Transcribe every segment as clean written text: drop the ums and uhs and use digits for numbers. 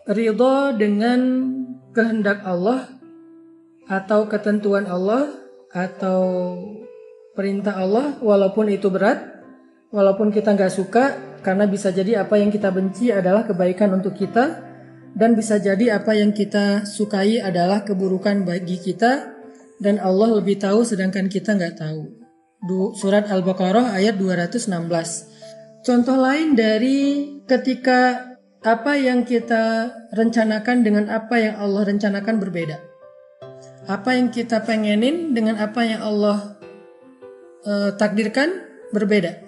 ridho dengan kehendak Allah atau ketentuan Allah atau perintah Allah, walaupun itu berat, walaupun kita nggak suka, karena bisa jadi apa yang kita benci adalah kebaikan untuk kita, dan bisa jadi apa yang kita sukai adalah keburukan bagi kita, dan Allah lebih tahu sedangkan kita nggak tahu. Surat Al-Baqarah ayat 216. Contoh lain dari ketika apa yang kita rencanakan dengan apa yang Allah rencanakan berbeda. Apa yang kita pengenin dengan apa yang Allah takdirkan berbeda.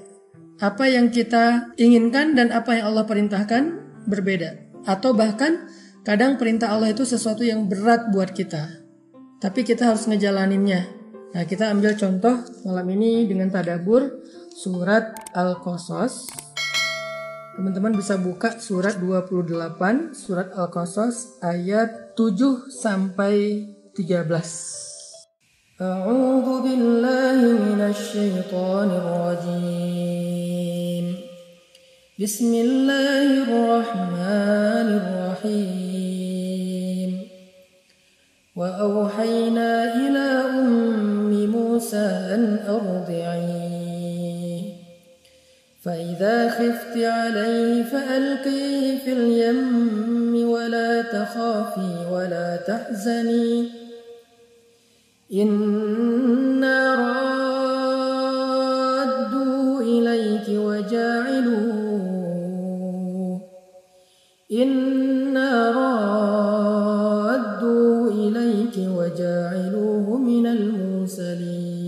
Apa yang kita inginkan dan apa yang Allah perintahkan berbeda. Atau bahkan kadang perintah Allah itu sesuatu yang berat buat kita, tapi kita harus ngejalaninnya. Nah, kita ambil contoh malam ini dengan tadabbur surat Al-Qasas. Teman-teman bisa buka surat 28, surat Al-Qasas ayat 7 sampai 13. A'udzu billahi minasy syaithanir rajim. Bismillahirrahmanirrahim. Wa auhayna ila ummi Musa an ardi'i. فإذا خفت عليه فألقيه في اليم ولا تخافي ولا تحزني إنا رادوه إليك وجاعلوه من المرسلين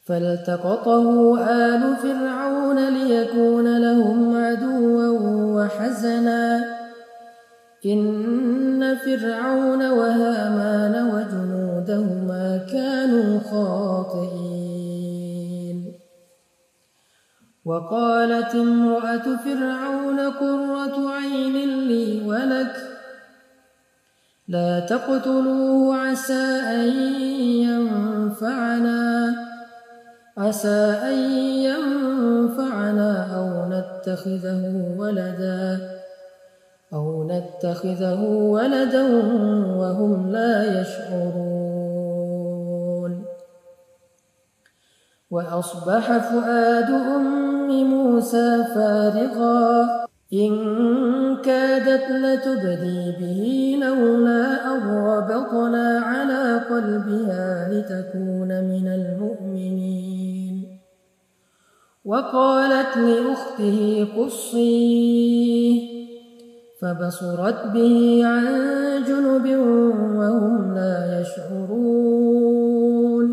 فالتقطه آل فرعون ليكون لهم عدوا وحزنا إن فرعون وهامان وجنودهما كانوا خاطئين وقالت امرأة فرعون قرة عين لي ولك لا تقتلوه عسى أن ينفعنا أو نتخذه ولدا وهم لا يشعرون وأصبح فؤاد أم موسى فارغا إن كادت لتبدي به لولا أن ربطنا على قلبها لتكون من المؤمنين وقالت لأخته قصيه فبصرت به عن جنب وهم لا يشعرون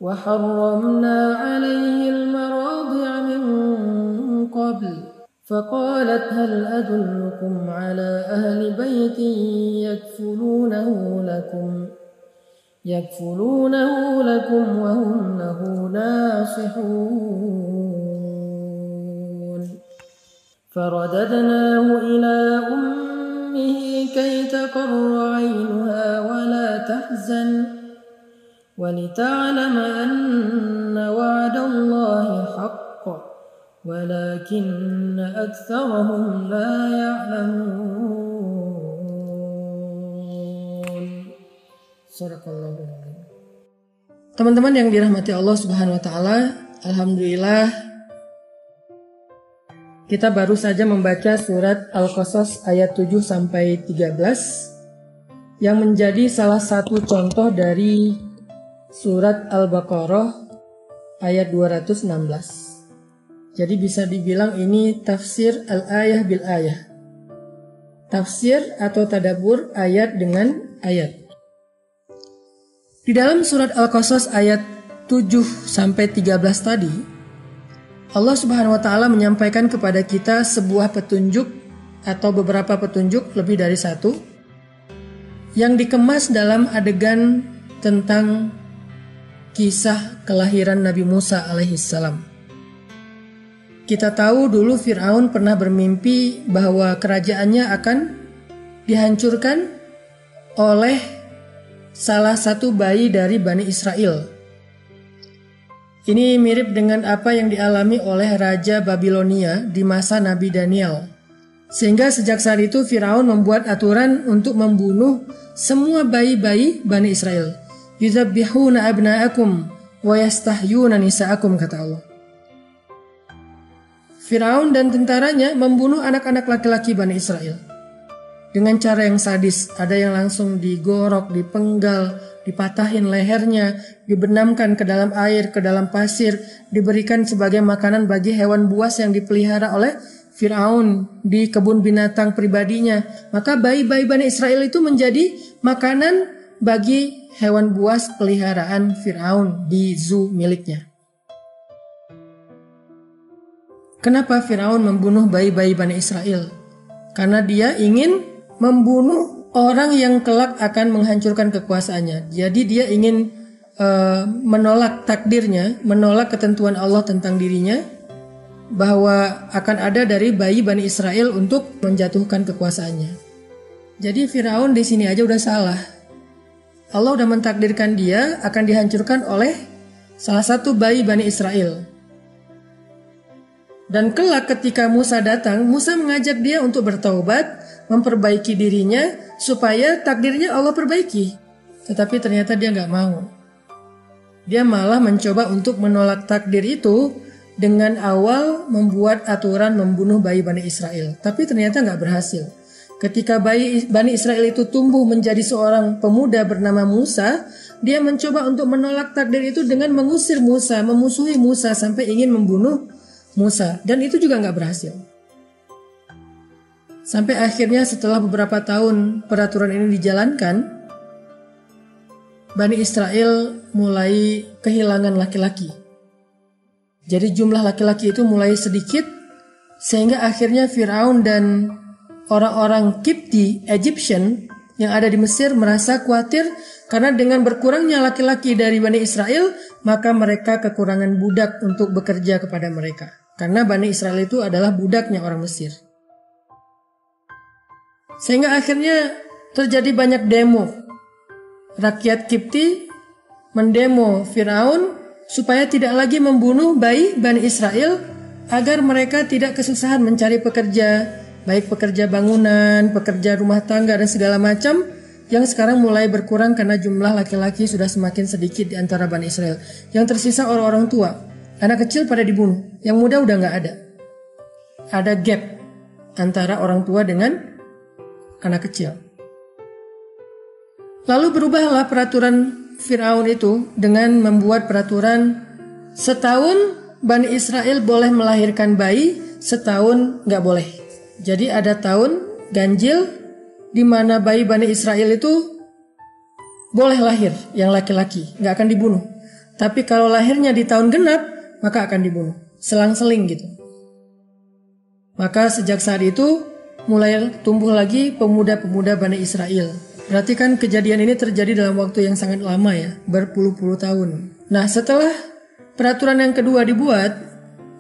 وحرمنا عليه المراضع من قبل فقالت هل أدلكم على أهل بيت يكفلونه لكم وهم له ناصحون فرددناه إلى أمه كي تقر عينها ولا تحزن ولتعلم أن وعد الله حق ولكن أكثرهم لا يعلمون. Sadaqallahul adzim. Teman-teman yang dirahmati Allah Subhanahu wa taala, alhamdulillah kita baru saja membaca surat Al-Qasas ayat 7 sampai 13 yang menjadi salah satu contoh dari surat Al-Baqarah ayat 216. Jadi bisa dibilang ini tafsir al-ayah bil ayah. Tafsir atau tadabbur ayat dengan ayat. Di dalam surat Al-Qasas ayat 7 sampai 13 tadi, Allah Subhanahu wa taala menyampaikan kepada kita sebuah petunjuk atau beberapa petunjuk, lebih dari satu, yang dikemas dalam adegan tentang kisah kelahiran Nabi Musa alaihissalam. Kita tahu dulu Fir'aun pernah bermimpi bahwa kerajaannya akan dihancurkan oleh salah satu bayi dari Bani Israel. Ini mirip dengan apa yang dialami oleh Raja Babilonia di masa Nabi Daniel. Sehingga sejak saat itu Firaun membuat aturan untuk membunuh semua bayi-bayi Bani Israel. Yuzabbihuna abna'akum wa yastahyuna nisa'akum, kata Allah. Firaun dan tentaranya membunuh anak-anak laki-laki Bani Israel dengan cara yang sadis. Ada yang langsung digorok, dipenggal, dipatahin lehernya, dibenamkan ke dalam air, ke dalam pasir, diberikan sebagai makanan bagi hewan buas yang dipelihara oleh Firaun di kebun binatang pribadinya. Maka bayi-bayi Bani Israel itu menjadi makanan bagi hewan buas peliharaan Firaun di zoo miliknya. Kenapa Firaun membunuh bayi-bayi Bani Israel? Karena dia ingin membunuh orang yang kelak akan menghancurkan kekuasaannya. Jadi dia ingin menolak takdirnya, menolak ketentuan Allah tentang dirinya, bahwa akan ada dari bayi Bani Israel untuk menjatuhkan kekuasaannya. Jadi Firaun di sini aja udah salah. Allah udah mentakdirkan dia akan dihancurkan oleh salah satu bayi Bani Israel. Dan kelak ketika Musa datang, Musa mengajak dia untuk bertaubat, memperbaiki dirinya supaya takdirnya Allah perbaiki. Tetapi ternyata dia nggak mau. Dia malah mencoba untuk menolak takdir itu dengan awal membuat aturan membunuh bayi Bani Israel. Tapi ternyata nggak berhasil. Ketika bayi Bani Israel itu tumbuh menjadi seorang pemuda bernama Musa, dia mencoba untuk menolak takdir itu dengan mengusir Musa, memusuhi Musa sampai ingin membunuh Musa. Dan itu juga nggak berhasil. Sampai akhirnya setelah beberapa tahun peraturan ini dijalankan, Bani Israel mulai kehilangan laki-laki. Jadi jumlah laki-laki itu mulai sedikit, sehingga akhirnya Firaun dan orang-orang Kipti, Egyptian yang ada di Mesir merasa khawatir karena dengan berkurangnya laki-laki dari Bani Israel, maka mereka kekurangan budak untuk bekerja kepada mereka. Karena Bani Israel itu adalah budaknya orang Mesir. Sehingga akhirnya terjadi banyak demo. Rakyat Kipti mendemo Firaun supaya tidak lagi membunuh bayi Bani Israel agar mereka tidak kesusahan mencari pekerja, baik pekerja bangunan, pekerja rumah tangga dan segala macam yang sekarang mulai berkurang karena jumlah laki-laki sudah semakin sedikit di antara Bani Israel. Yang tersisa orang-orang tua, anak kecil pada dibunuh, yang muda udah nggak ada. Ada gap antara orang tua dengan anak kecil. Lalu berubahlah peraturan Firaun itu dengan membuat peraturan setahun Bani Israel boleh melahirkan bayi, setahun nggak boleh. Jadi ada tahun ganjil di mana bayi Bani Israel itu boleh lahir yang laki-laki, nggak akan dibunuh. Tapi kalau lahirnya di tahun genap, maka akan dibunuh. Selang-seling gitu. Maka sejak saat itu mulai tumbuh lagi pemuda-pemuda Bani Israel. Berarti kan kejadian ini terjadi dalam waktu yang sangat lama ya, berpuluh-puluh tahun. Nah setelah peraturan yang kedua dibuat,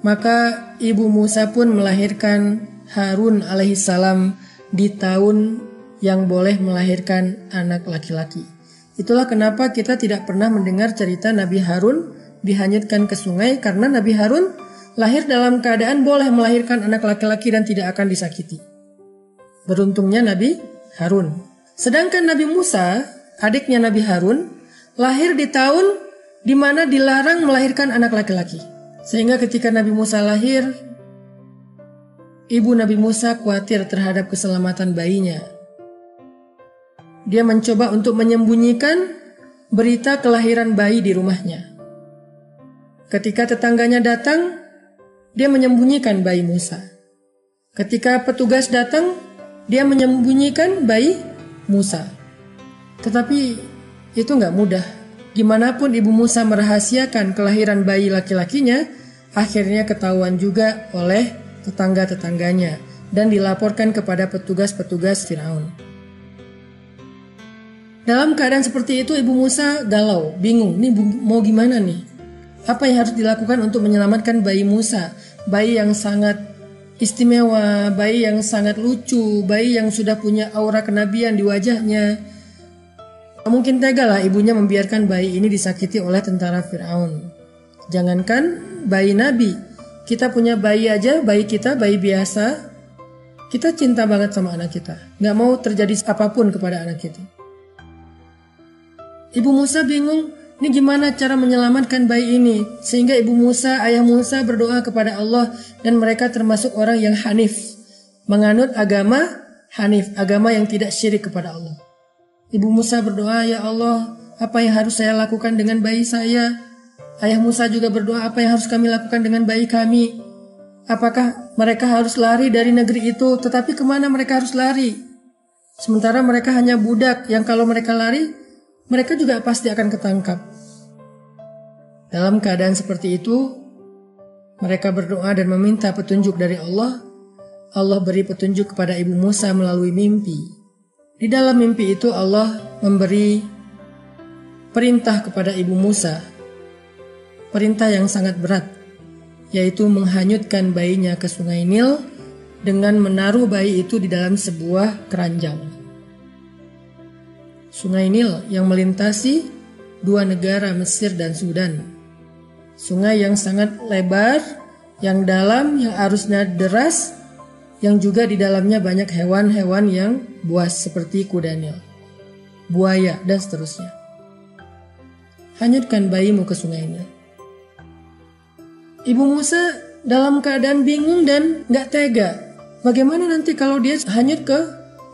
maka ibu Musa pun melahirkan Harun alaihissalam di tahun yang boleh melahirkan anak laki-laki. Itulah kenapa kita tidak pernah mendengar cerita Nabi Harun dihanyutkan ke sungai, karena Nabi Harun lahir dalam keadaan boleh melahirkan anak laki-laki dan tidak akan disakiti. Beruntungnya Nabi Harun. Sedangkan Nabi Musa, adiknya Nabi Harun, lahir di tahun di mana dilarang melahirkan anak laki-laki. Sehingga ketika Nabi Musa lahir, ibu Nabi Musa khawatir terhadap keselamatan bayinya. Dia mencoba untuk menyembunyikan berita kelahiran bayi di rumahnya. Ketika tetangganya datang, dia menyembunyikan bayi Musa. Ketika petugas datang, dia menyembunyikan bayi Musa. Tetapi itu nggak mudah. Gimanapun ibu Musa merahasiakan kelahiran bayi laki-lakinya, akhirnya ketahuan juga oleh tetangga-tetangganya dan dilaporkan kepada petugas-petugas Firaun. Dalam keadaan seperti itu ibu Musa galau, bingung, nih mau gimana nih? Apa yang harus dilakukan untuk menyelamatkan bayi Musa? Bayi yang sangat istimewa, bayi yang sangat lucu, bayi yang sudah punya aura kenabian di wajahnya. Mungkin tega lah ibunya membiarkan bayi ini disakiti oleh tentara Firaun. Jangankan bayi Nabi, kita punya bayi aja, bayi kita, bayi biasa, kita cinta banget sama anak kita. Gak mau terjadi apapun kepada anak kita. Ibu Musa bingung, ini gimana cara menyelamatkan bayi ini? Sehingga ibu Musa, ayah Musa berdoa kepada Allah dan mereka termasuk orang yang hanif. Menganut agama hanif, agama yang tidak syirik kepada Allah. Ibu Musa berdoa, ya Allah, apa yang harus saya lakukan dengan bayi saya? Ayah Musa juga berdoa, apa yang harus kami lakukan dengan bayi kami? Apakah mereka harus lari dari negeri itu? Tetapi kemana mereka harus lari? Sementara mereka hanya budak yang kalau mereka lari, mereka juga pasti akan ketangkap. Dalam keadaan seperti itu, mereka berdoa dan meminta petunjuk dari Allah. Allah beri petunjuk kepada ibu Musa melalui mimpi. Di dalam mimpi itu Allah memberi perintah kepada ibu Musa. Perintah yang sangat berat, yaitu menghanyutkan bayinya ke sungai Nil dengan menaruh bayi itu di dalam sebuah keranjang. Sungai Nil yang melintasi dua negara Mesir dan Sudan. Sungai yang sangat lebar, yang dalam, yang arusnya deras, yang juga di dalamnya banyak hewan-hewan yang buas seperti kuda Nil, buaya, dan seterusnya. Hanyutkan bayimu ke sungai Nil. Ibu Musa dalam keadaan bingung dan gak tega. Bagaimana nanti kalau dia hanyut ke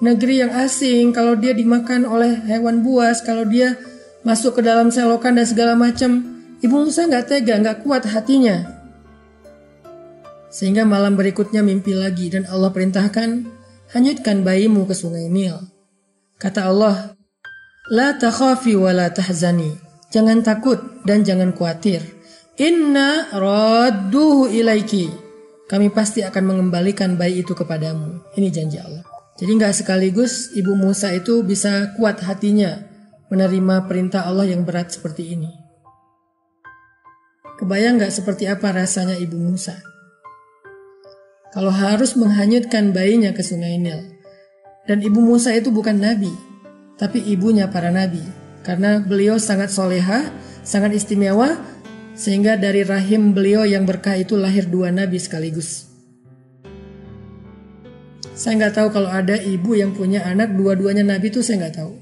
negeri yang asing, kalau dia dimakan oleh hewan buas, kalau dia masuk ke dalam selokan dan segala macam. Ibu Musa gak tega, gak kuat hatinya. Sehingga malam berikutnya mimpi lagi dan Allah perintahkan, hanyutkan bayimu ke sungai Nil. Kata Allah, la takhafi wa la tahzani. Jangan takut dan jangan khawatir. Inna radduhu ilaiki. Kami pasti akan mengembalikan bayi itu kepadamu. Ini janji Allah. Jadi gak sekaligus ibu Musa itu bisa kuat hatinya menerima perintah Allah yang berat seperti ini. Kebayang gak seperti apa rasanya ibu Musa kalau harus menghanyutkan bayinya ke sungai Nil. Dan ibu Musa itu bukan nabi, tapi ibunya para nabi. Karena beliau sangat soleha, sangat istimewa, sehingga dari rahim beliau yang berkah itu lahir dua nabi sekaligus. Saya gak tahu kalau ada ibu yang punya anak dua-duanya nabi itu, saya gak tahu.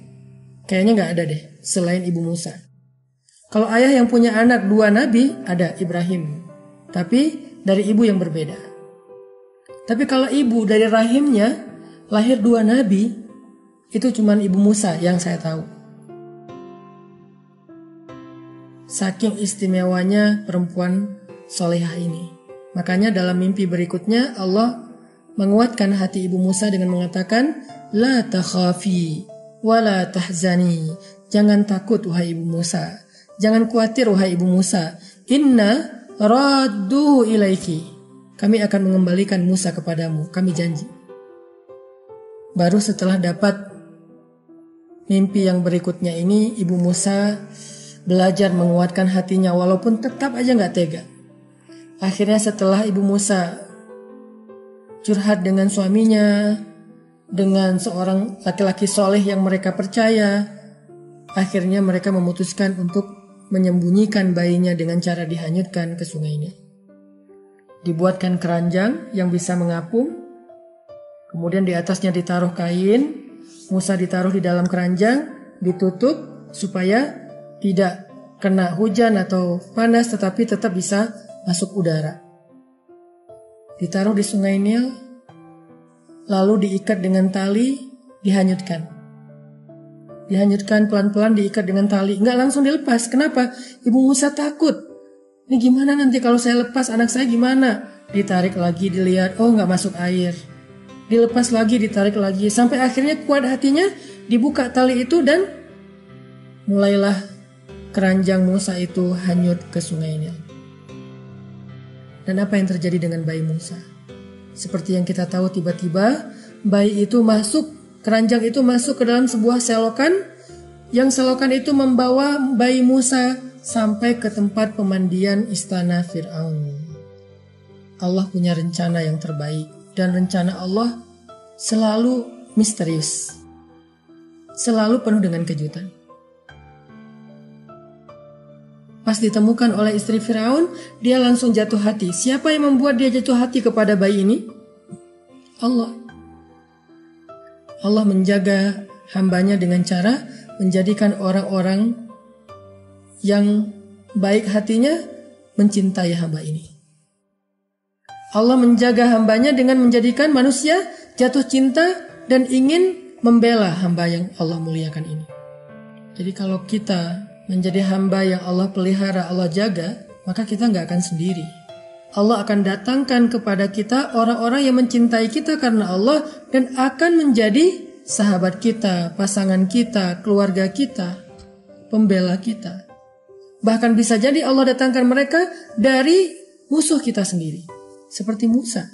Kayaknya gak ada deh, selain ibu Musa. Kalau ayah yang punya anak dua nabi, ada Ibrahim. Tapi dari ibu yang berbeda. Tapi kalau ibu dari rahimnya lahir dua nabi, itu cuma ibu Musa yang saya tahu. Saking istimewanya perempuan solehah ini. Makanya dalam mimpi berikutnya Allah menguatkan hati ibu Musa dengan mengatakan, la takhafi wa la tahzani. Jangan takut wahai ibu Musa. Jangan khawatir wahai ibu Musa. Inna radduhu ilaiki. Kami akan mengembalikan Musa kepadamu, kami janji. Baru setelah dapat mimpi yang berikutnya ini, ibu Musa belajar menguatkan hatinya walaupun tetap aja gak tega. Akhirnya setelah ibu Musa curhat dengan suaminya, dengan seorang laki-laki soleh yang mereka percaya, akhirnya mereka memutuskan untuk menyembunyikan bayinya dengan cara dihanyutkan ke sungai ini. Dibuatkan keranjang yang bisa mengapung, kemudian di atasnya ditaruh kain, Musa ditaruh di dalam keranjang, ditutup supaya tidak kena hujan atau panas tetapi tetap bisa masuk udara. Ditaruh di sungai Nil, lalu diikat dengan tali, dihanyutkan. Dihanyutkan pelan-pelan, diikat dengan tali, nggak langsung dilepas. Kenapa? Ibu Musa takut. Ini gimana nanti kalau saya lepas anak saya gimana? Ditarik lagi, dilihat, oh nggak masuk air. Dilepas lagi, ditarik lagi. Sampai akhirnya kuat hatinya, dibuka tali itu dan mulailah keranjang Musa itu hanyut ke sungai Nil. Dan apa yang terjadi dengan bayi Musa? Seperti yang kita tahu, tiba-tiba bayi itu masuk, keranjang itu masuk ke dalam sebuah selokan, yang selokan itu membawa bayi Musa sampai ke tempat pemandian istana Fir'aun. Allah punya rencana yang terbaik, dan rencana Allah selalu misterius, selalu penuh dengan kejutan. Pas ditemukan oleh istri Firaun, dia langsung jatuh hati. Siapa yang membuat dia jatuh hati kepada bayi ini? Allah. Allah menjaga hambanya dengan cara menjadikan orang-orang yang baik hatinya mencintai hamba ini. Allah menjaga hambanya dengan menjadikan manusia jatuh cinta dan ingin membela hamba yang Allah muliakan ini. Jadi kalau kita menjadi hamba yang Allah pelihara, Allah jaga, maka kita nggak akan sendiri. Allah akan datangkan kepada kita orang-orang yang mencintai kita karena Allah dan akan menjadi sahabat kita, pasangan kita, keluarga kita, pembela kita. Bahkan bisa jadi Allah datangkan mereka dari musuh kita sendiri. Seperti Musa.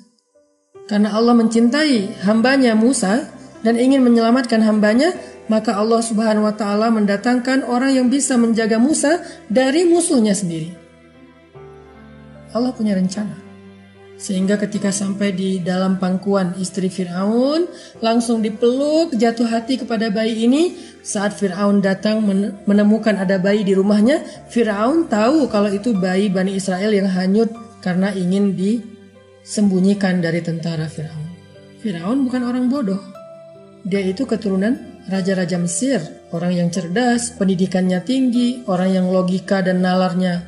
Karena Allah mencintai hambanya Musa dan ingin menyelamatkan hambanya, maka Allah Subhanahu wa Ta'ala mendatangkan orang yang bisa menjaga Musa dari musuhnya sendiri. Allah punya rencana. Sehingga ketika sampai di dalam pangkuan istri Fir'aun, langsung dipeluk, jatuh hati kepada bayi ini. Saat Fir'aun datang menemukan ada bayi di rumahnya, Fir'aun tahu kalau itu bayi Bani Israel yang hanyut karena ingin disembunyikan dari tentara Fir'aun. Fir'aun bukan orang bodoh. Dia itu keturunan raja-raja Mesir, orang yang cerdas, pendidikannya tinggi, orang yang logika dan nalarnya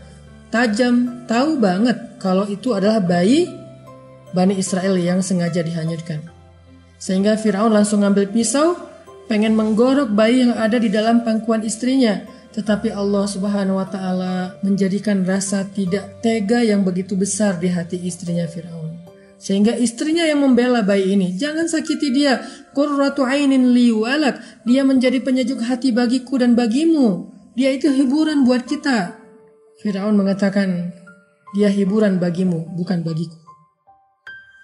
tajam, tahu banget kalau itu adalah bayi Bani Israel yang sengaja dihanyutkan. Sehingga Firaun langsung ngambil pisau, pengen menggorok bayi yang ada di dalam pangkuan istrinya. Tetapi Allah Subhanahu wa Ta'ala menjadikan rasa tidak tega yang begitu besar di hati istrinya Firaun. Sehingga istrinya yang membela bayi ini. Jangan sakiti dia. Qurratu ainin li walak. Dia menjadi penyejuk hati bagiku dan bagimu. Dia itu hiburan buat kita. Firaun mengatakan, dia hiburan bagimu, bukan bagiku.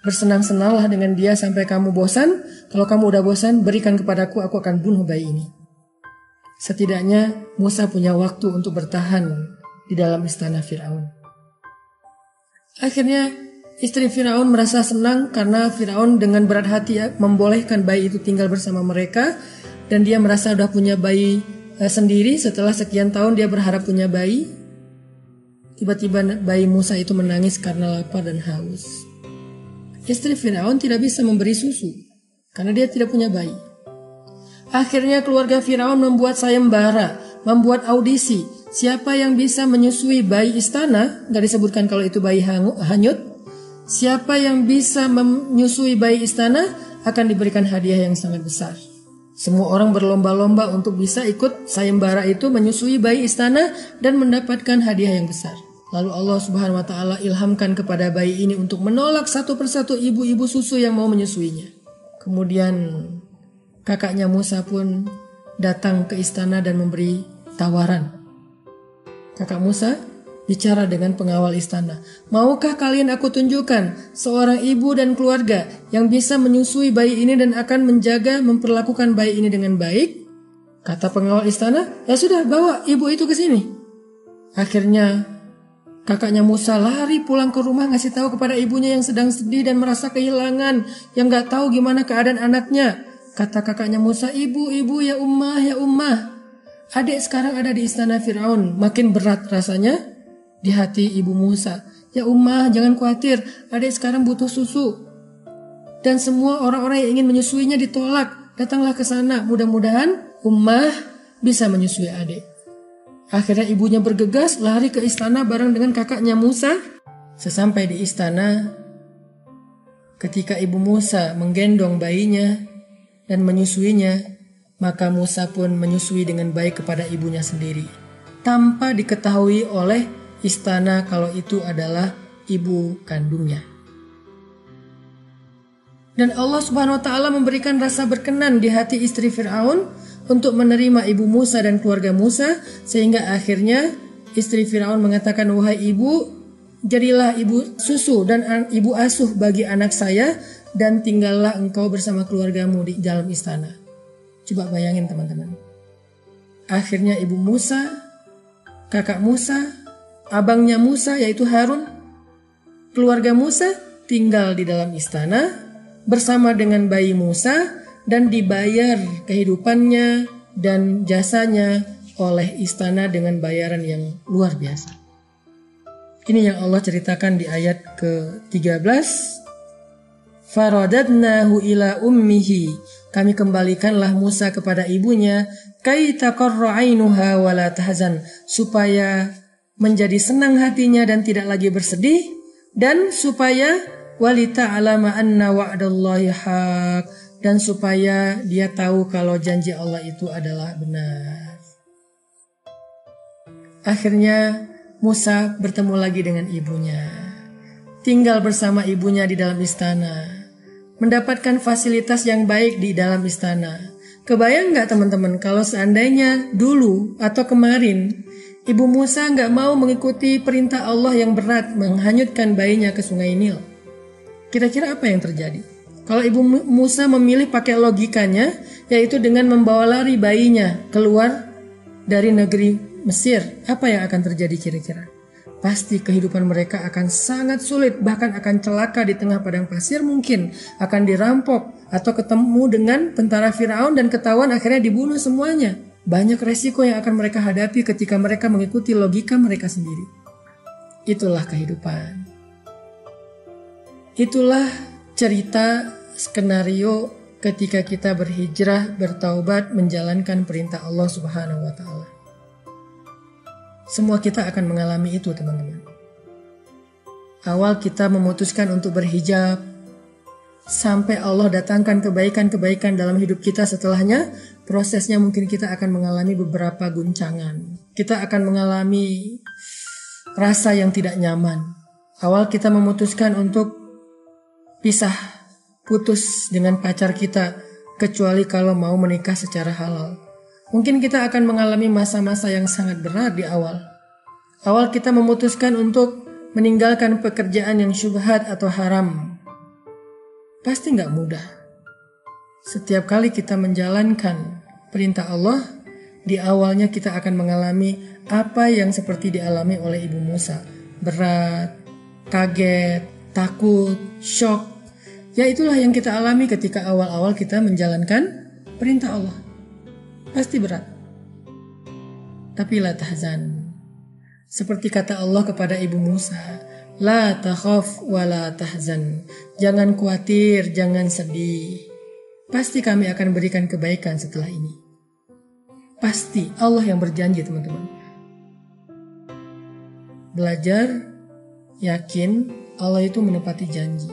Bersenang-senanglah dengan dia sampai kamu bosan. Kalau kamu udah bosan, berikan kepadaku, aku akan bunuh bayi ini. Setidaknya Musa punya waktu untuk bertahan di dalam istana Firaun. Akhirnya istri Firaun merasa senang karena Firaun dengan berat hati membolehkan bayi itu tinggal bersama mereka. Dan dia merasa sudah punya bayi sendiri. Setelah sekian tahun dia berharap punya bayi. Tiba-tiba bayi Musa itu menangis karena lapar dan haus. Istri Firaun tidak bisa memberi susu karena dia tidak punya bayi. Akhirnya keluarga Firaun membuat sayembara, membuat audisi. Siapa yang bisa menyusui bayi istana, gak disebutkan kalau itu bayi hanyut. Siapa yang bisa menyusui bayi istana akan diberikan hadiah yang sangat besar. Semua orang berlomba-lomba untuk bisa ikut sayembara itu menyusui bayi istana dan mendapatkan hadiah yang besar. Lalu Allah Subhanahu wa Ta'ala ilhamkan kepada bayi ini untuk menolak satu persatu ibu-ibu susu yang mau menyusuinya. Kemudian kakaknya Musa pun datang ke istana dan memberi tawaran. Kakak Musa bicara dengan pengawal istana. Maukah kalian aku tunjukkan seorang ibu dan keluarga yang bisa menyusui bayi ini dan akan menjaga, memperlakukan bayi ini dengan baik? Kata pengawal istana, ya sudah, bawa ibu itu ke sini. Akhirnya kakaknya Musa lari pulang ke rumah ngasih tahu kepada ibunya yang sedang sedih dan merasa kehilangan, yang gak tahu gimana keadaan anaknya. Kata kakaknya Musa, ibu ya ummah, adik sekarang ada di istana Firaun. Makin berat rasanya di hati ibu Musa. Ya ummah, jangan khawatir, adik sekarang butuh susu. Dan semua orang-orang yang ingin menyusuinya ditolak. Datanglah ke sana, mudah-mudahan ummah bisa menyusui adik. Akhirnya ibunya bergegas lari ke istana bareng dengan kakaknya Musa. Sesampai di istana, ketika ibu Musa menggendong bayinya dan menyusuinya, maka Musa pun menyusui dengan baik kepada ibunya sendiri, tanpa diketahui oleh istana kalau itu adalah ibu kandungnya. Dan Allah Subhanahu wa Ta'ala memberikan rasa berkenan di hati istri Firaun untuk menerima ibu Musa dan keluarga Musa, sehingga akhirnya istri Firaun mengatakan, wahai ibu, jadilah ibu susu dan ibu asuh bagi anak saya, dan tinggallah engkau bersama keluargamu di dalam istana. Coba bayangin teman-teman. Akhirnya ibu Musa, kakak Musa, abangnya Musa yaitu Harun, keluarga Musa tinggal di dalam istana bersama dengan bayi Musa dan dibayar kehidupannya dan jasanya oleh istana dengan bayaran yang luar biasa. Ini yang Allah ceritakan di ayat ke-13. Faradadnahu ila ummihi, kami kembalikanlah Musa kepada ibunya, kai taqarra ainuha wa la tahzan, supaya menjadi senang hatinya dan tidak lagi bersedih, dan supaya walita alama anna wa'dallahi haq, dan supaya dia tahu kalau janji Allah itu adalah benar. Akhirnya Musa bertemu lagi dengan ibunya, tinggal bersama ibunya di dalam istana, mendapatkan fasilitas yang baik di dalam istana. Kebayang nggak teman-teman kalau seandainya dulu atau kemarin Ibu Musa nggak mau mengikuti perintah Allah yang berat menghanyutkan bayinya ke sungai Nil? Kira-kira apa yang terjadi? Kalau Ibu Musa memilih pakai logikanya, yaitu dengan membawa lari bayinya keluar dari negeri Mesir, apa yang akan terjadi kira-kira? Pasti kehidupan mereka akan sangat sulit, bahkan akan celaka di tengah padang pasir, mungkin akan dirampok atau ketemu dengan tentara Firaun dan ketahuan akhirnya dibunuh semuanya. Banyak resiko yang akan mereka hadapi ketika mereka mengikuti logika mereka sendiri. Itulah kehidupan. Itulah cerita skenario ketika kita berhijrah, bertaubat, menjalankan perintah Allah Subhanahu wa Ta'ala. Semua kita akan mengalami itu, teman-teman. Awal kita memutuskan untuk berhijab, sampai Allah datangkan kebaikan-kebaikan dalam hidup kita setelahnya, prosesnya mungkin kita akan mengalami beberapa guncangan. Kita akan mengalami rasa yang tidak nyaman. Awal kita memutuskan untuk putus dengan pacar kita, kecuali kalau mau menikah secara halal. Mungkin kita akan mengalami masa-masa yang sangat berat di awal. Awal kita memutuskan untuk meninggalkan pekerjaan yang syubhat atau haram. Pasti nggak mudah. Setiap kali kita menjalankan perintah Allah, di awalnya kita akan mengalami apa yang seperti dialami oleh Ibu Musa. Berat, kaget, takut, shock. Ya itulah yang kita alami ketika awal-awal kita menjalankan perintah Allah. Pasti berat. Tapi la tahzan. Seperti kata Allah kepada Ibu Musa, la takhaf wa la tahzan. Jangan khawatir, jangan sedih. Pasti kami akan berikan kebaikan setelah ini. Pasti, Allah yang berjanji, teman-teman. Belajar, yakin, Allah itu menepati janji.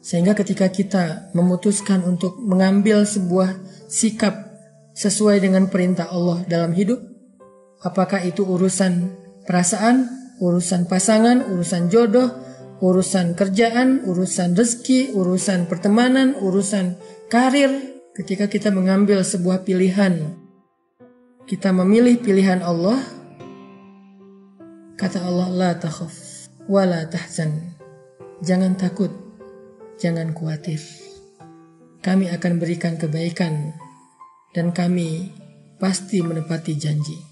Sehingga ketika kita memutuskan untuk mengambil sebuah sikap sesuai dengan perintah Allah dalam hidup, apakah itu urusan perasaan, urusan pasangan, urusan jodoh, urusan kerjaan, urusan rezeki, urusan pertemanan, urusan karir, ketika kita mengambil sebuah pilihan, kita memilih pilihan Allah, kata Allah, la takhaf wa la tahzan. Jangan takut, jangan khawatir. Kami akan berikan kebaikan dan kami pasti menepati janji.